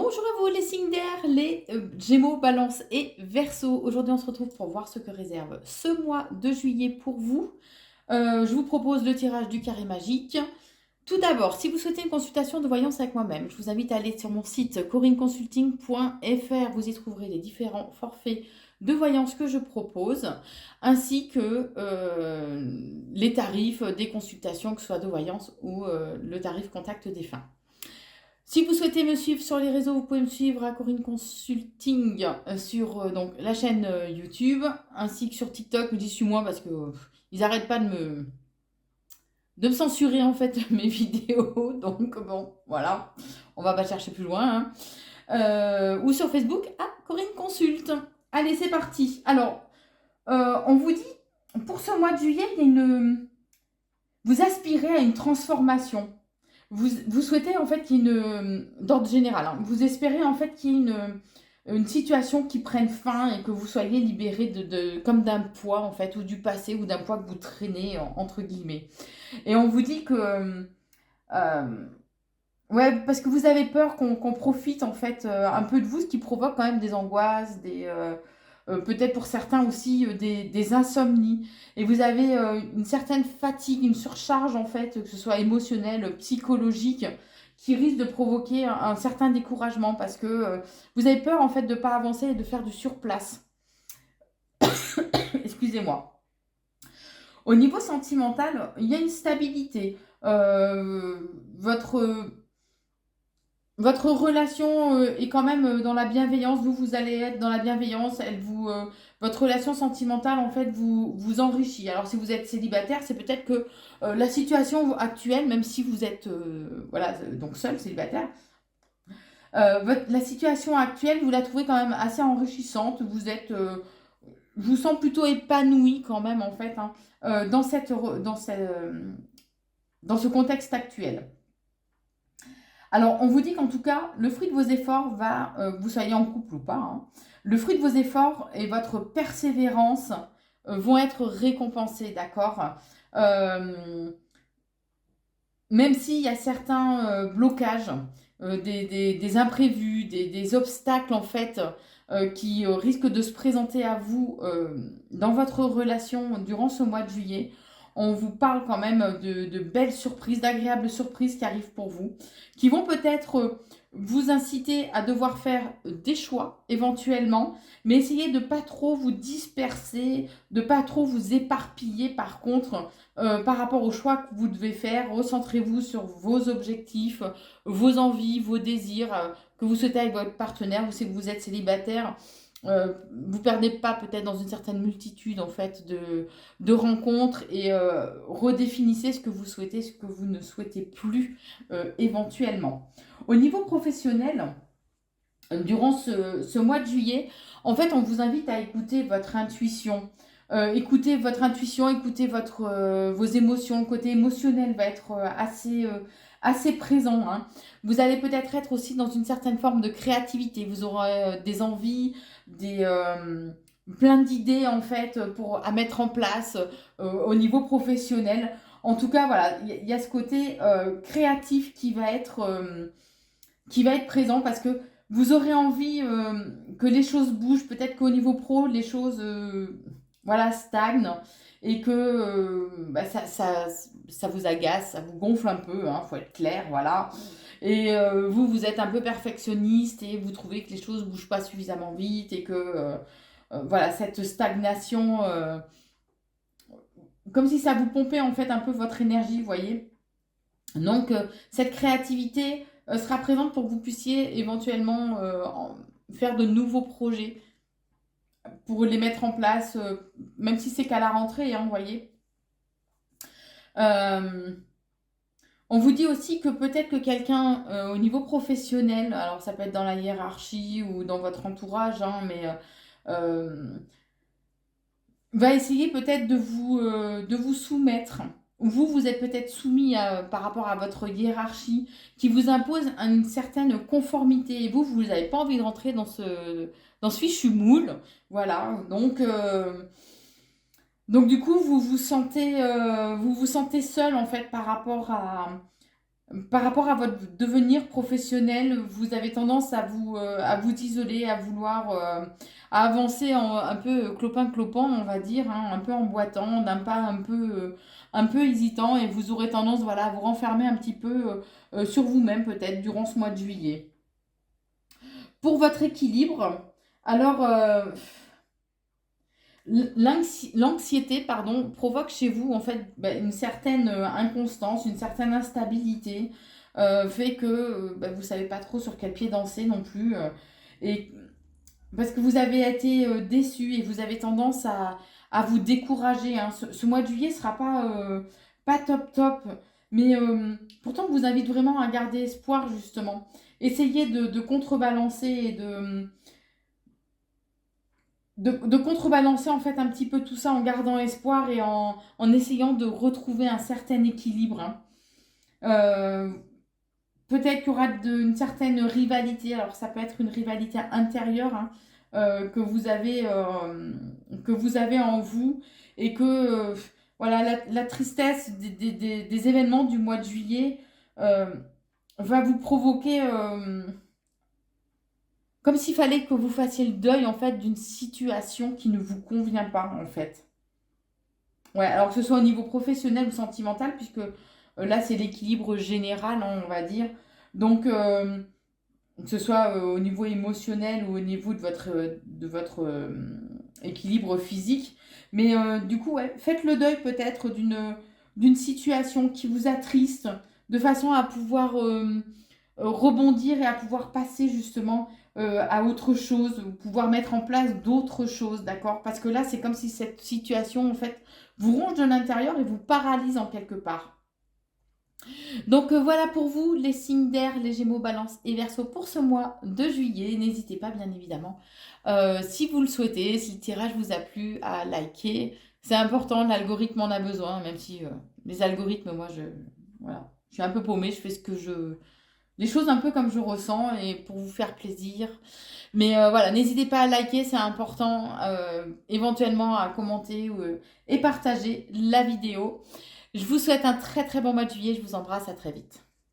Bonjour à vous les signes d'air, les Gémeaux, Balance et Verseau. Aujourd'hui, on se retrouve pour voir ce que réserve ce mois de juillet pour vous. Je vous propose le tirage du carré magique. Tout d'abord, si vous souhaitez une consultation de voyance avec moi-même, je vous invite à aller sur mon site corineconsulting.fr. Vous y trouverez les différents forfaits de voyance que je propose, ainsi que les tarifs des consultations, que ce soit de voyance ou le tarif contact défunt. Si vous souhaitez me suivre sur les réseaux, vous pouvez me suivre à Corinne Consulting sur donc, la chaîne YouTube, ainsi que sur TikTok. Me dis suis-moi parce que ils n'arrêtent pas de me censurer en fait mes vidéos. Donc bon, voilà, on va pas chercher plus loin. Ou sur Facebook à Corinne Consulte. Allez, c'est parti. Alors, on vous dit, pour ce mois de juillet, vous aspirez à une transformation. Vous souhaitez en fait qu'il y ait d'ordre général, hein, vous espérez en fait qu'il y ait une situation qui prenne fin et que vous soyez libéré comme d'un poids en fait, ou du passé, ou d'un poids que vous traînez entre guillemets. Et on vous dit que ouais, parce que vous avez peur qu'on profite en fait un peu de vous, ce qui provoque quand même des angoisses, peut-être pour certains aussi des insomnies. Et vous avez une certaine fatigue, une surcharge en fait, que ce soit émotionnelle, psychologique, qui risque de provoquer un certain découragement parce que vous avez peur en fait de ne pas avancer et de faire du surplace. Excusez-moi. Au niveau sentimental, il y a une stabilité. Votre relation est quand même dans la bienveillance. Vous allez être dans la bienveillance. Votre relation sentimentale, en fait, vous enrichit. Alors, si vous êtes célibataire, c'est peut-être que la situation actuelle, même si vous êtes voilà, donc seul, célibataire, la situation actuelle, vous la trouvez quand même assez enrichissante. Je vous sens plutôt épanoui quand même, en fait, hein, dans ce contexte actuel. Alors, on vous dit qu'en tout cas, le fruit de vos efforts vous soyez en couple ou pas, hein, le fruit de vos efforts et votre persévérance vont être récompensés, d'accord. Euh, Même s'il y a certains blocages, des imprévus, des obstacles en fait, qui risquent de se présenter à vous dans votre relation durant ce mois de juillet, on vous parle quand même de belles surprises, d'agréables surprises qui arrivent pour vous, qui vont peut-être vous inciter à devoir faire des choix éventuellement, mais essayez de pas trop vous disperser, de pas trop vous éparpiller par contre par rapport aux choix que vous devez faire. Recentrez-vous sur vos objectifs, vos envies, vos désirs que vous souhaitez avec votre partenaire. Vous savez que vous êtes célibataire. Vous perdez pas peut-être dans une certaine multitude en fait de rencontres et redéfinissez ce que vous souhaitez, ce que vous ne souhaitez plus éventuellement. Au niveau professionnel, durant ce mois de juillet, en fait, on vous invite à écouter votre intuition. Écoutez votre intuition, écoutez vos émotions. Le côté émotionnel va être assez présent, hein. Vous allez peut-être être aussi dans une certaine forme de créativité. Vous aurez des envies, plein d'idées en fait à mettre en place au niveau professionnel. En tout cas, voilà, il y a ce côté créatif qui va être présent parce que vous aurez envie que les choses bougent. Peut-être qu'au niveau pro, les choses voilà, stagnent et que ça vous agace, ça vous gonfle un peu, hein, faut être clair, voilà. Et vous êtes un peu perfectionniste et vous trouvez que les choses ne bougent pas suffisamment vite et que voilà, cette stagnation, comme si ça vous pompait en fait un peu votre énergie, vous voyez. Donc, cette créativité sera présente pour que vous puissiez éventuellement faire de nouveaux projets pour les mettre en place, même si c'est qu'à la rentrée, hein, vous voyez. Euh, on vous dit aussi que peut-être que quelqu'un au niveau professionnel, alors ça peut être dans la hiérarchie ou dans votre entourage, hein, mais va essayer peut-être de vous soumettre. Vous êtes peut-être soumis par rapport à votre hiérarchie qui vous impose une certaine conformité. Et vous n'avez pas envie de rentrer dans ce fichu moule. Voilà. Donc du coup, vous vous sentez seul en fait par rapport Par rapport à votre devenir professionnel, vous avez tendance à vous isoler, à vouloir à avancer un peu clopin-clopant, on va dire, hein, un peu en boitant, d'un pas un peu hésitant, et vous aurez tendance, voilà, à vous renfermer un petit peu sur vous-même peut-être durant ce mois de juillet. Pour votre équilibre, alors l'anxiété, pardon, provoque chez vous en fait une certaine inconstance, une certaine instabilité, fait que vous ne savez pas trop sur quel pied danser non plus, et parce que vous avez été déçu et vous avez tendance à vous décourager, hein. Ce mois de juillet ne sera pas top top, mais pourtant je vous invite vraiment à garder espoir justement. Essayez de contrebalancer et de contrebalancer en fait un petit peu tout ça en gardant espoir et en essayant de retrouver un certain équilibre, hein. Euh, Peut-être qu'il y aura une certaine rivalité, alors ça peut être une rivalité intérieure, hein, que vous avez en vous, et que voilà, la tristesse des événements du mois de juillet euh, va vous provoquer comme s'il fallait que vous fassiez le deuil en fait d'une situation qui ne vous convient pas en fait. Ouais, alors que ce soit au niveau professionnel ou sentimental, puisque là c'est l'équilibre général, hein, on va dire. Donc que ce soit au niveau émotionnel ou au niveau de votre équilibre physique. Mais du coup, ouais, faites le deuil peut-être d'une situation qui vous attriste, de façon à pouvoir rebondir et à pouvoir passer justement à autre chose, ou pouvoir mettre en place d'autres choses, d'accord? Parce que là, c'est comme si cette situation, en fait, vous ronge de l'intérieur et vous paralyse en quelque part. Donc voilà pour vous les signes d'air, les Gémeaux, Balance et Verseau pour ce mois de juillet. N'hésitez pas bien évidemment, si vous le souhaitez, si le tirage vous a plu, à liker. C'est important, l'algorithme en a besoin, même si les algorithmes, moi voilà, je suis un peu paumée, je fais ce que je... Les choses un peu comme je ressens et pour vous faire plaisir. Mais voilà, n'hésitez pas à liker, c'est important. Éventuellement à commenter et partager la vidéo. Je vous souhaite un très très bon mois de juillet. Je vous embrasse, à très vite.